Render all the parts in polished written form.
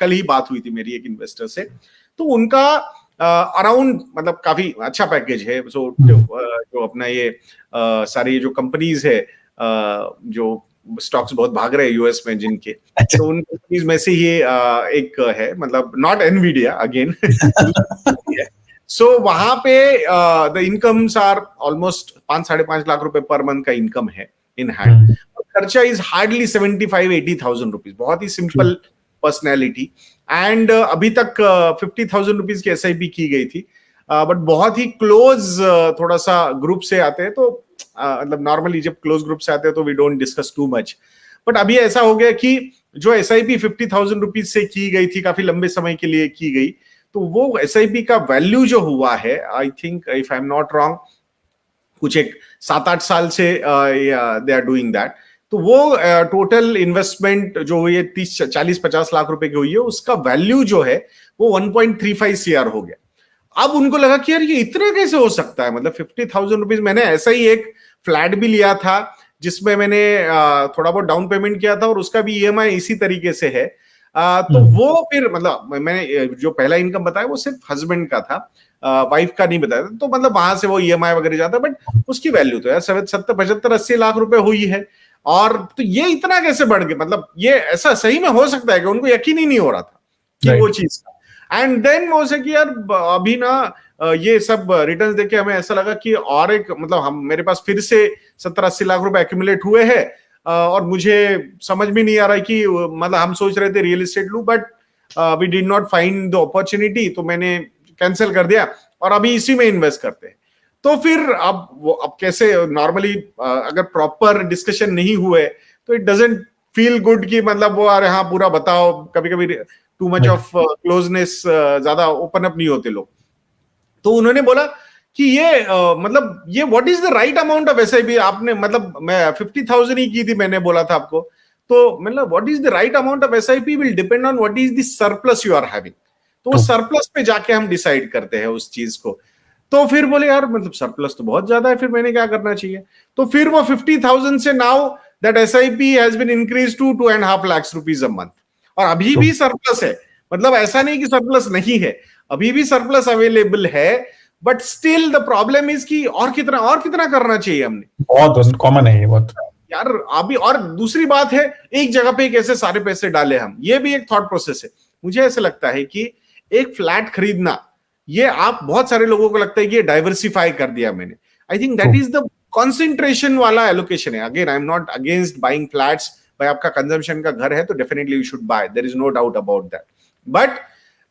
कल ही बात हुई थी मेरी एक इन्वेस्टर से, तो उनका अराउंड मतलब काफी अच्छा पैकेज है। सो जो अपना ये सारी जो कंपनीज है, जो स्टॉक्स बहुत भाग रहे हैं यूएस में जिनके, तो उन कंपनीज में से ये एक है, मतलब नॉट एनवीडिया अगेन। सो वहां पे the incomes are almost 5-5.5 lakh रुपए पर मंथ का इनकम है इन हैंड। खर्चा इज हार्डली 75-80,000 रुपीज, बहुत ही सिंपल पर्सनैलिटी। एंड अभी तक 50,000 रुपीज की एसआईपी की गई थी, बट बहुत ही क्लोज थोड़ा सा ग्रुप से आते हैं, तो मतलब नॉर्मली जब क्लोज ग्रुप से आते हैं तो we don't discuss too much. But अभी ऐसा हो गया कि जो एसआईपी 50,000 रुपीज से की गई थी, काफी लंबे समय के लिए की गई, तो वो एसआईपी का वैल्यू जो हुआ है, I think if I am not wrong, कुछ एक 7-8 साल से दे आर डूइंग दैट। तो वो टोटल इन्वेस्टमेंट जो हुई है 30-40-50 लाख रुपए की हुई है, उसका वैल्यू जो है वो 1.35 CR हो गया। अब उनको लगा कि यार ये इतना कैसे हो सकता है, मतलब 50,000 रुपीज। मैंने ऐसा ही एक फ्लैट भी लिया था जिसमें मैंने थोड़ा बहुत डाउन पेमेंट किया था, और उसका भी ईएमआई इसी तरीके से है। तो वो फिर मतलब मैंने जो पहला इनकम बताया वो सिर्फ हस्बैंड का था, वाइफ का नहीं बताया, तो मतलब वहां से वो ईएमआई वगैरह जाता, बट उसकी वैल्यू तो यार 70-75-80 लाख रुपए हुई है। और तो ये इतना कैसे बढ़ गया, मतलब ये ऐसा सही में हो सकता है कि उनको यकीन ही नहीं हो रहा था कि वो चीज का। एंड देन वो से कि यार अभी ना ये सब रिटर्न्स देख के हमें ऐसा लगा कि और एक मतलब हम मेरे पास फिर से 70-80 लाख रुपए एक्यूमुलेट हुए हैं, और मुझे समझ में नहीं आ रहा है कि मतलब हम सोच रहे थे रियल एस्टेट लूं, but we did not find the opportunity, तो मैंने कैंसिल कर दिया और अभी इसी में इन्वेस्ट करते हैं। तो फिर अब कैसे नॉर्मली अगर प्रॉपर डिस्कशन नहीं हुए तो इट डजंट फील गुड कि मतलब वो अरे हाँ पूरा बताओ, कभी कभी टू मच ऑफ क्लोजनेस, ज्यादा ओपन अप नहीं होते लोग। तो उन्होंने बोला कि ये मतलब ये what is the right amount of SIP, आपने मतलब मैं 50,000 ही की थी, मैंने बोला था आपको, तो मतलब what is the right amount of SIP will depend on what is the surplus you are having. तो वो सरप्लस पे जाके हम डिसाइड करते हैं उस चीज को। तो फिर बोले यार मतलब सरप्लस तो बहुत ज्यादा है, फिर मैंने क्या करना चाहिए? तो फिर वो 50,000 से now that SIP has been increase to 2.5 lakh rupees a month, और अभी भी सरप्लस है। मतलब ऐसा नहीं कि सरप्लस नहीं है, अभी भी सरप्लस अवेलेबल है, but still the problem is कि और कितना करना चाहिए हमने। बहुत कॉमन है ये बहुत यार अभी। और दूसरी बात है, एक जगह पे कैसे सारे पैसे डाले हम, ये भी एक थॉट प्रोसेस है। मुझे ऐसा लगता है कि एक फ्लैट खरीदना, ये आप बहुत सारे लोगों को लगता है कि ये डाइवर्सिफाई कर दिया मैंने। I think that is the concentration वाला एलोकेशन है। Again I am not against buying flats, भाई आपका कंजम्पशन का घर है तो definitely you should buy, there is no doubt about that. But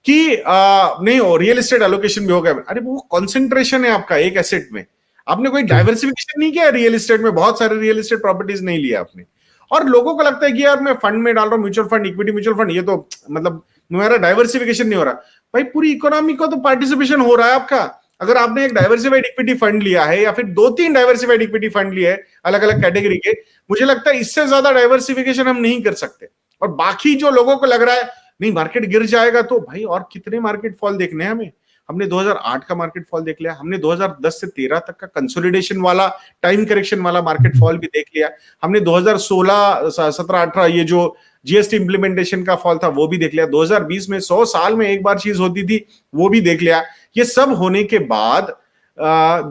कि नहीं हो रियल एस्टेट एलोकेशन भी हो गया, अरे वो कॉन्सेंट्रेशन है आपका एक एसेट में, आपने कोई डाइवर्सिफिकेशन नहीं किया रियल एस्टेट में, बहुत सारे रियल एस्टेट प्रॉपर्टीज नहीं लिया आपने। और लोगों को लगता है कि यार मैं फंड में डाल रहा हूँ, mutual fund, equity mutual fund, ये तो मतलब मेरा डाइवर्सिफिकेशन नहीं हो रहा। भाई पूरी इकोनॉमी को तो पार्टिसिपेशन हो रहा है आपका। अगर आपने एक डाइवर्सिफाइड इक्विटी फंड लिया है या फिर 2-3 डाइवर्सिफाइड इक्विटी फंड लिए है अलग अलग कैटेगरी के, मुझे लगता है इससे ज्यादा डाइवर्सिफिकेशन हम नहीं कर सकते। और बाकी जो लोगों को लग रहा है नहीं मार्केट गिर जाएगा, तो भाई और कितने मार्केट फॉल देखने हैं हमें? हमने 2008 का मार्केट फॉल देख लिया, हमने 2010 से 13 तक का कंसोलिडेशन वाला टाइम करेक्शन वाला मार्केट फॉल भी देख लिया, हमने 2016, 17, 18 ये जो जीएसटी इंप्लीमेंटेशन का फॉल था वो भी देख लिया, 2020 में 100 साल में एक बार चीज होती थी वो भी देख लिया। ये सब होने के बाद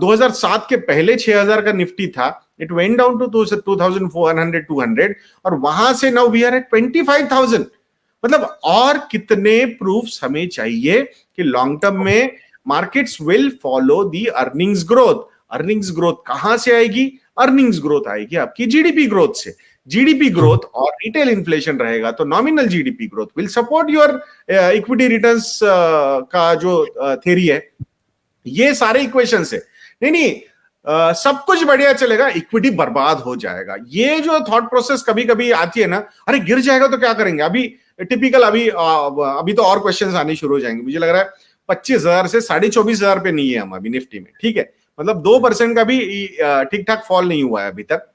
2007 के पहले 6,000 का निफ्टी था, इट वेंट डाउन टू 2,400, 200, और वहां से नाउ वी आर एट 25,000। मतलब और कितने प्रूफ्स हमें चाहिए कि लॉन्ग टर्म में markets will follow the earnings growth. Earnings growth कहां से आएगी? अर्निंग्स ग्रोथ आएगी आपकी जीडीपी ग्रोथ से। जीडीपी ग्रोथ और रिटेल इन्फ्लेशन रहेगा तो nominal GDP growth will support your equity returns का जो थ्योरी है। ये सारे इक्वेशंस है। नहीं सब कुछ बढ़िया चलेगा, इक्विटी बर्बाद हो जाएगा। ये जो थॉट प्रोसेस कभी कभी आती है ना, अरे गिर जाएगा तो क्या करेंगे? अभी टिपिकल अभी तो और क्वेश्चंस आने शुरू हो जाएंगे। मुझे लग रहा है 25,000 से 24,500 पे नहीं है हम अभी निफ्टी में, ठीक है, मतलब 2% का भी ठीक ठाक फॉल नहीं हुआ है अभी तक।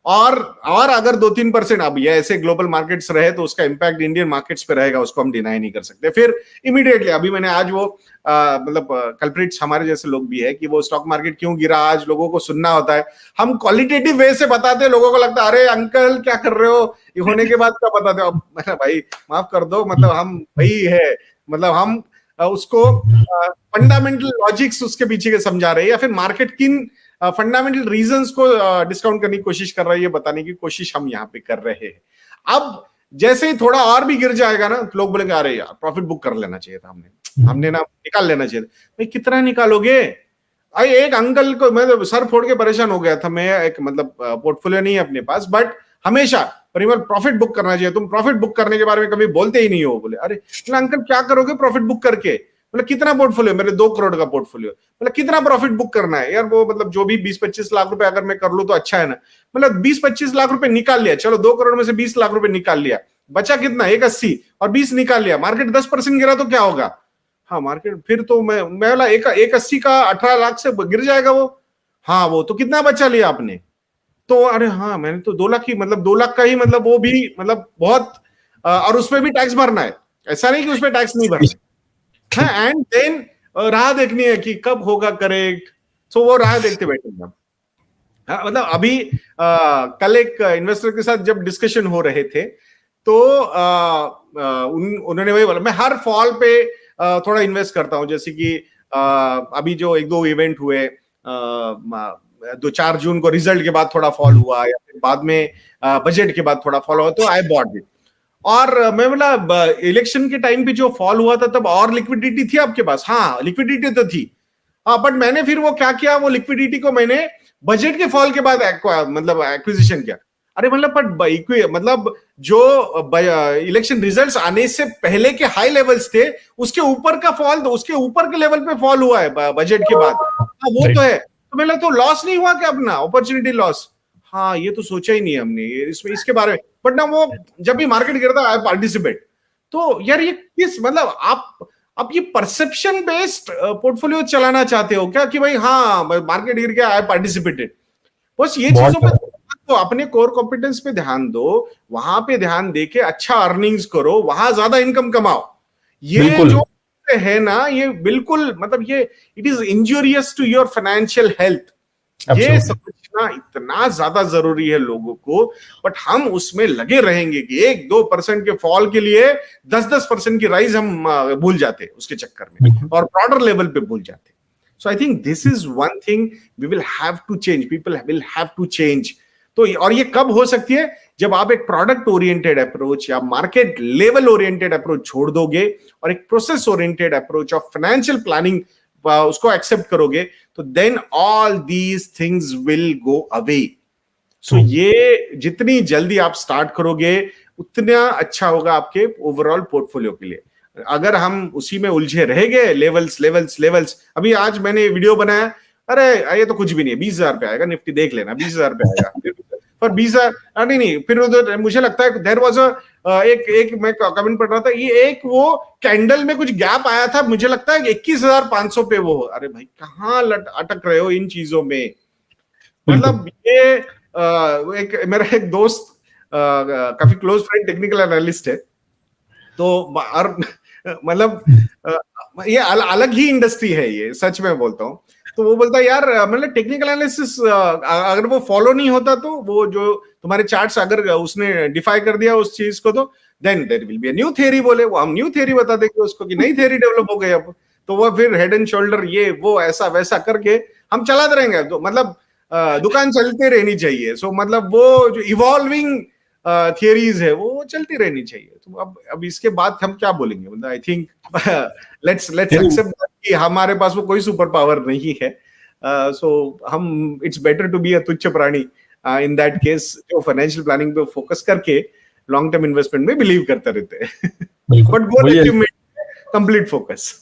और अगर 2-3% अब ये ऐसे ग्लोबल मार्केट्स रहे तो उसका इम्पैक्ट इंडियन मार्केट्स पे रहेगा, उसको हम डिनाई नहीं कर सकते। फिर इमीडिएटली अभी मैंने आज वो मतलब कल्प्रिट्स हमारे जैसे लोग भी है कि वो स्टॉक मार्केट क्यों गिरा, आज लोगों को सुनना होता है, हम क्वालिटेटिव वे से बताते हैं, लोगों को लगता है अरे अंकल क्या कर रहे हो, ये होने के बाद क्या बताते हो। अब भाई माफ कर दो, मतलब हम वही है, मतलब हम उसको फंडामेंटल लॉजिक्स उसके पीछे के समझा रहे हैं, या फिर मार्केट किन फंडामेंटल रीजंस को डिस्काउंट करने की कोशिश कर रहा है, ये बताने की कोशिश हम यहाँ पे कर रहे हैं। अब जैसे ही थोड़ा और भी गिर जाएगा ना, लोग बोलेंगे अरे यार प्रॉफिट बुक कर लेना चाहिए था, हमने ना निकाल लेना चाहिए था। भाई कितना निकालोगे? एक अंकल को मैं तो सर फोड़ के परेशान हो गया था, मैं एक मतलब पोर्टफोलियो नहीं है अपने पास, बट हमेशा परिवार प्रॉफिट बुक करना चाहिए, तुम प्रॉफिट बुक करने के बारे में कभी बोलते ही नहीं हो। बोले अरे अंकल क्या करोगे प्रॉफिट बुक करके? मतलब कितना पोर्टफोलियो? मेरे 2 करोड़ का पोर्टफोलियो। मतलब कितना प्रॉफिट बुक करना है यार? वो मतलब जो भी 20-25 लाख रुपए अगर मैं कर लूं तो अच्छा है ना। मतलब 20-25 लाख रुपए निकाल लिया, चलो 2 करोड़ में से 20 लाख रुपए निकाल लिया, बचा कितना? 180, और 20 निकाल लिया, मार्केट 10% गिरा तो क्या होगा? हाँ मार्केट फिर तो मैं बोला 180 का 18 लाख से गिर जाएगा वो। हाँ वो तो कितना बचा लिया आपने? तो अरे हाँ मैंने तो 2 लाख ही, मतलब 2 लाख का ही, मतलब वो भी मतलब बहुत, और उसमें भी टैक्स भरना है, ऐसा नहीं कि उसमें टैक्स नहीं भरना है। हाँ, एंड देन राह देखनी है कि कब होगा करेक्ट, सो वो राह देखते बैठेंगे। हाँ, मतलब अभी कल एक इन्वेस्टर के साथ जब डिस्कशन हो रहे थे तो उन्होंने वही बोला, मैं हर फॉल पे थोड़ा इन्वेस्ट करता हूं, जैसे कि अभी जो 1-2 इवेंट हुए, 2-4 जून को रिजल्ट के बाद थोड़ा फॉल हुआ, या फिर बाद में बजट के बाद थोड़ा फॉल हुआ, तो आई बॉट इट। और मैं बोला इलेक्शन के टाइम पे जो फॉल हुआ था तब और लिक्विडिटी थी आपके पास? हाँ लिक्विडिटी तो थी, हाँ, बट मैंने फिर वो क्या किया, वो लिक्विडिटी को मैंने बजट के फॉल के बाद मतलब एक्विजिशन किया। अरे मतलब जो इलेक्शन रिजल्ट्स आने से पहले के हाई लेवल्स थे, उसके ऊपर का फॉल, तो उसके ऊपर के लेवल पे फॉल हुआ है बजट के बाद। हाँ वो तो है, तो मैंने तो लॉस नहीं हुआ क्या अपना, अपॉर्चुनिटी लॉस? हाँ ये तो सोचा ही नहीं हमने इसमें, इसके बारे में। बट ना वो जब भी मार्केट गिरता है पार्टिसिपेट, तो यार ये किस मतलब आप ये परसेप्शन बेस्ड पोर्टफोलियो चलाना चाहते हो क्या कि भाई हाँ मार्केट गिर गया आई पार्टिसिपेटेड? बस ये चीजों पे तो अपने कोर कॉम्पिटेंस पे ध्यान दो, वहां पे ध्यान देके अच्छा अर्निंग्स करो, वहां ज्यादा इनकम कमाओ। ये जो है ना, ये बिल्कुल मतलब ये it is injurious to your financial health. ये समझना इतना ज्यादा जरूरी है लोगों को, बट हम उसमें लगे रहेंगे कि 1-2% के फॉल के लिए 10-10% की राइज हम भूल जाते हैं उसके चक्कर में, और ब्रॉडर लेवल पे भूल जाते हैं। So I think this is one thing we will have to change, people will have to change. तो और ये कब हो सकती है? जब आप एक प्रोडक्ट ओरिएंटेड अप्रोच या मार्केट लेवल ओरिएंटेड अप्रोच छोड़ दोगे और एक process oriented approach of financial planning उसको एक्सेप्ट करोगे, तो then all these things will go away. So ये जितनी जल्दी आप स्टार्ट करोगे उतना अच्छा होगा आपके ओवरऑल पोर्टफोलियो के लिए। अगर हम उसी में उलझे रह गए, लेवल्स लेवल्स लेवल्स, अभी आज मैंने वीडियो बनाया, अरे ये तो कुछ भी नहीं है, 20,000 पे आएगा निफ्टी, देख लेना 20,000 पे आएगा पर 20,000 नहीं, फिर उधर मुझे लगता है देयर वाज एक मैं कमेंट पढ़ रहा था, ये एक वो कैंडल में कुछ गैप आया था, मुझे लगता है 21,500 पे वो। अरे भाई कहाँ अटक रहे हो इन चीजों में? मतलब ये एक मेरा एक दोस्त काफी क्लोज फ्रेंड टेक्निकल एनालिस्ट है, तो मतलब ये अलग ही इंडस्ट्री है ये, सच में बोलता हूँ। तो वो बोलता है यार मतलब टेक्निकल एनालिसिस अगर वो फॉलो नहीं होता, तो वो जो तुम्हारे चार्ट्स अगर उसने डिफाई कर दिया उस चीज को, तो then there will be a new theory. बोले वो हम न्यू थ्योरी बता देंगे उसको कि नई थ्योरी डेवलप हो गई अब, तो वो फिर हेड एंड शोल्डर ये वो ऐसा वैसा करके हम चलाते रहेंगे। तो मतलब दुकान चलती रहनी चाहिए। सो मतलब वो जो इवॉल्विंग थियरीज है वो चलती रहनी चाहिए। तो अब इसके बाद हम क्या बोलेंगे? मतलब आई थिंक लेट्स एक्सेप्ट कि हमारे पास वो कोई सुपर पावर नहीं है। सो हम it's better to be a तुच्छ प्राणी इन दैट केस, जो फाइनेंशियल प्लानिंग पे फोकस करके लॉन्ग टर्म इन्वेस्टमेंट में बिलीव करते रहते हैं। But go complete focus.